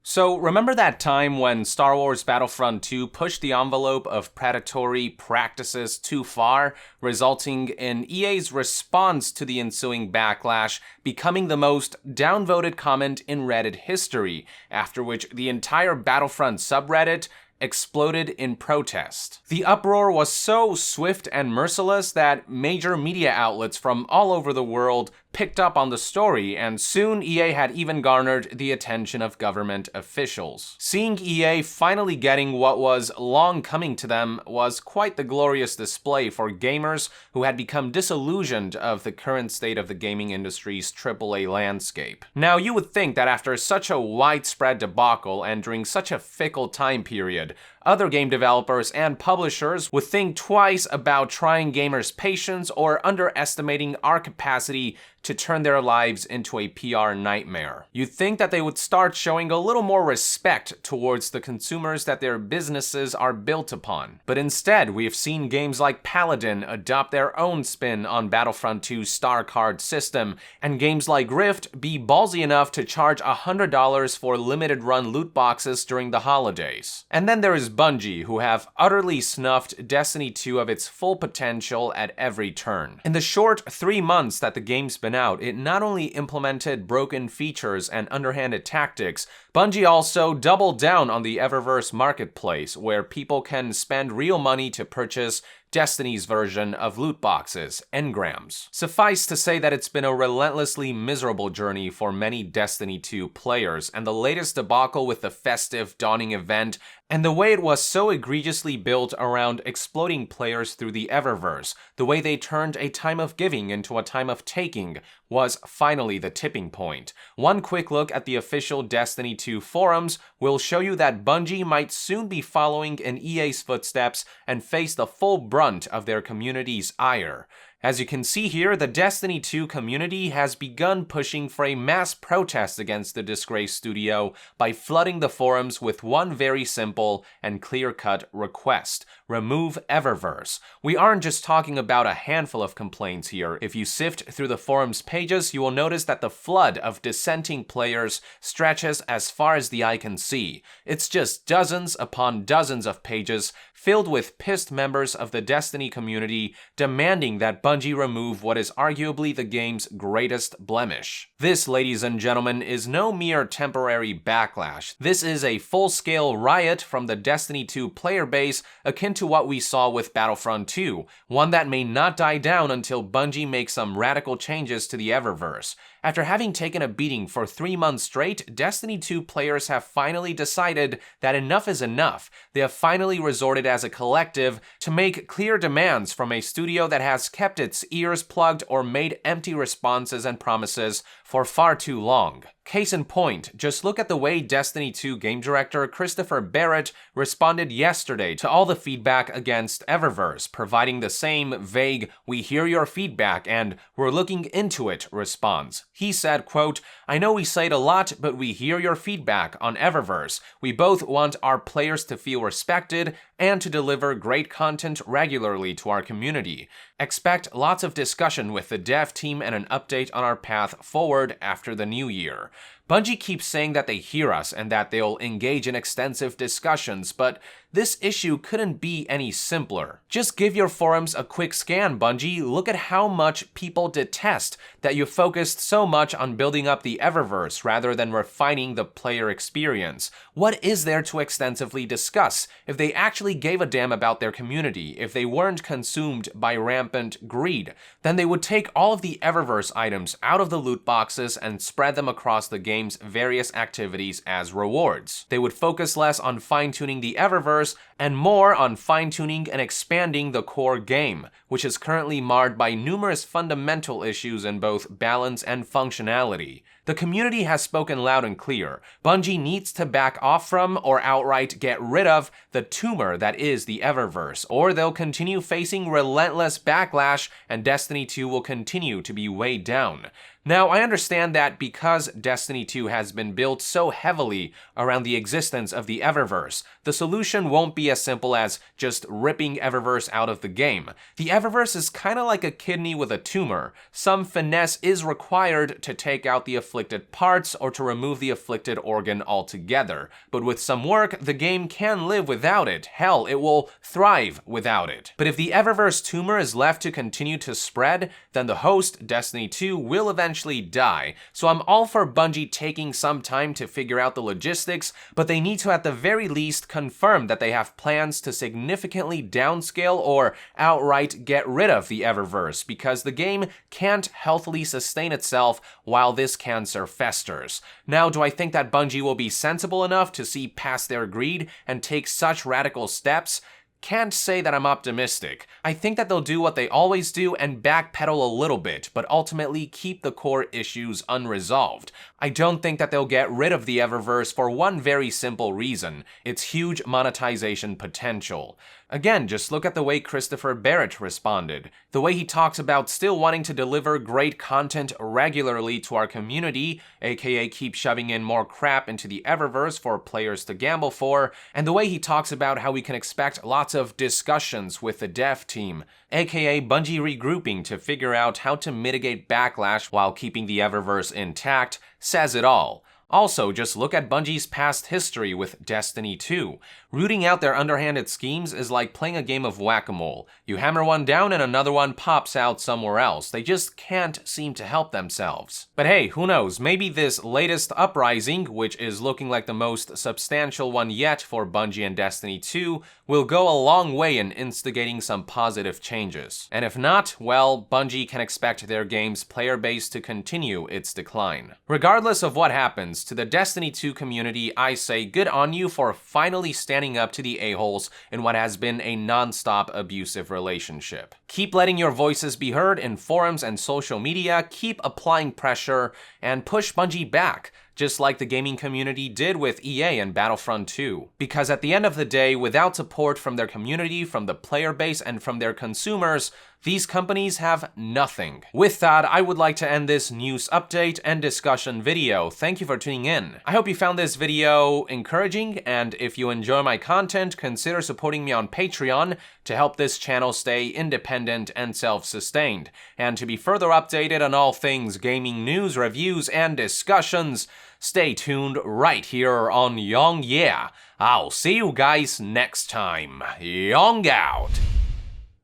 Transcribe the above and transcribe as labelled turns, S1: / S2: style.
S1: So remember that time when Star Wars Battlefront 2 pushed the envelope of predatory practices too far, resulting in EA's response to the ensuing backlash becoming the most downvoted comment in Reddit history, after which the entire Battlefront subreddit exploded in protest. The uproar was so swift and merciless that major media outlets from all over the world picked up on the story, and soon EA had even garnered the attention of government officials. Seeing EA finally getting what was long coming to them was quite the glorious display for gamers who had become disillusioned of the current state of the gaming industry's AAA landscape. Now, you would think that after such a widespread debacle and during such a fickle time period, other game developers and publishers would think twice about trying gamers' patience or underestimating our capacity to turn their lives into a PR nightmare. You'd think that they would start showing a little more respect towards the consumers that their businesses are built upon. But instead, we have seen games like Paladin adopt their own spin on Battlefront 2's star card system, and games like Rift be ballsy enough to charge $100 for limited run loot boxes during the holidays. And then there is Bungie, who have utterly snuffed Destiny 2 of its full potential at every turn. In the short 3 months that the game's been out, it not only implemented broken features and underhanded tactics, Bungie also doubled down on the Eververse marketplace, where people can spend real money to purchase Destiny's version of loot boxes, engrams. Suffice to say that it's been a relentlessly miserable journey for many Destiny 2 players, and the latest debacle with the festive dawning event and the way it was so egregiously built around exploiting players through the Eververse, the way they turned a time of giving into a time of taking, was finally the tipping point. One quick look at the official Destiny 2 forums will show you that Bungie might soon be following in EA's footsteps and face the full brunt of their community's ire. As you can see here, the Destiny 2 community has begun pushing for a mass protest against the disgraced studio by flooding the forums with one very simple and clear-cut request: remove Eververse. We aren't just talking about a handful of complaints here. If you sift through the forums pages, you will notice that the flood of dissenting players stretches as far as the eye can see. It's just dozens upon dozens of pages filled with pissed members of the Destiny community demanding that Bungie remove what is arguably the game's greatest blemish. This, ladies and gentlemen, is no mere temporary backlash. This is a full-scale riot from the Destiny 2 player base akin to what we saw with Battlefront 2, one that may not die down until Bungie makes some radical changes to the Eververse. After having taken a beating for 3 months straight, Destiny 2 players have finally decided that enough is enough. They have finally resorted as a collective to make clear demands from a studio that has kept its ears plugged or made empty responses and promises for far too long. Case in point, just look at the way Destiny 2 game director Christopher Barrett responded yesterday to all the feedback against Eververse, providing the same vague, "we hear your feedback" and "we're looking into it" response. He said, quote, "I know we say it a lot, but we hear your feedback on Eververse. We both want our players to feel respected and to deliver great content regularly to our community. Expect lots of discussion with the dev team and an update on our path forward after the new year." Bungie keeps saying that they hear us and that they'll engage in extensive discussions, but this issue couldn't be any simpler. Just give your forums a quick scan, Bungie. Look at how much people detest that you focused so much on building up the Eververse rather than refining the player experience. What is there to extensively discuss? If they actually gave a damn about their community, if they weren't consumed by rampant greed, then they would take all of the Eververse items out of the loot boxes and spread them across the game's various activities as rewards. They would focus less on fine-tuning the Eververse and more on fine-tuning and expanding the core game, which is currently marred by numerous fundamental issues in both balance and functionality. The community has spoken loud and clear. Bungie needs to back off from or outright get rid of the tumor that is the Eververse, or they'll continue facing relentless backlash and Destiny 2 will continue to be weighed down. Now, I understand that because Destiny 2 has been built so heavily around the existence of the Eververse, the solution won't be as simple as just ripping Eververse out of the game. The Eververse is kinda like a kidney with a tumor. Some finesse is required to take out the afflicted parts or to remove the afflicted organ altogether. But with some work, the game can live without it. Hell, it will thrive without it. But if the Eververse tumor is left to continue to spread, then the host, Destiny 2, will eventually die. So I'm all for Bungie taking some time to figure out the logistics, but they need to at the very least confirm that they have plans to significantly downscale or outright get rid of the Eververse, because the game can't healthily sustain itself while this cancer festers. Now, do I think that Bungie will be sensible enough to see past their greed and take such radical steps? Can't say that I'm optimistic. I think that they'll do what they always do and backpedal a little bit, but ultimately keep the core issues unresolved. I don't think that they'll get rid of the Eververse for one very simple reason: its huge monetization potential. Again, just look at the way Christopher Barrett responded. The way he talks about still wanting to deliver great content regularly to our community, aka keep shoving in more crap into the Eververse for players to gamble for, and the way he talks about how we can expect lots of discussions with the dev team, aka Bungie regrouping to figure out how to mitigate backlash while keeping the Eververse intact, says it all. Also, just look at Bungie's past history with Destiny 2. Rooting out their underhanded schemes is like playing a game of whack-a-mole. You hammer one down and another one pops out somewhere else. They just can't seem to help themselves. But hey, who knows, maybe this latest uprising, which is looking like the most substantial one yet for Bungie and Destiny 2, will go a long way in instigating some positive changes. And if not, well, Bungie can expect their game's player base to continue its decline. Regardless of what happens, to the Destiny 2 community, I say good on you for finally standing up to the a-holes in what has been a non-stop abusive relationship. Keep letting your voices be heard in forums and social media, keep applying pressure, and push Bungie back, just like the gaming community did with EA and Battlefront 2. Because at the end of the day, without support from their community, from the player base, and from their consumers, these companies have nothing. With that, I would like to end this news update and discussion video. Thank you for tuning in. I hope you found this video encouraging, and if you enjoy my content, consider supporting me on Patreon to help this channel stay independent and self-sustained. And to be further updated on all things gaming news, reviews, and discussions, stay tuned right here on Young Yeah. I'll see you guys next time. Young out.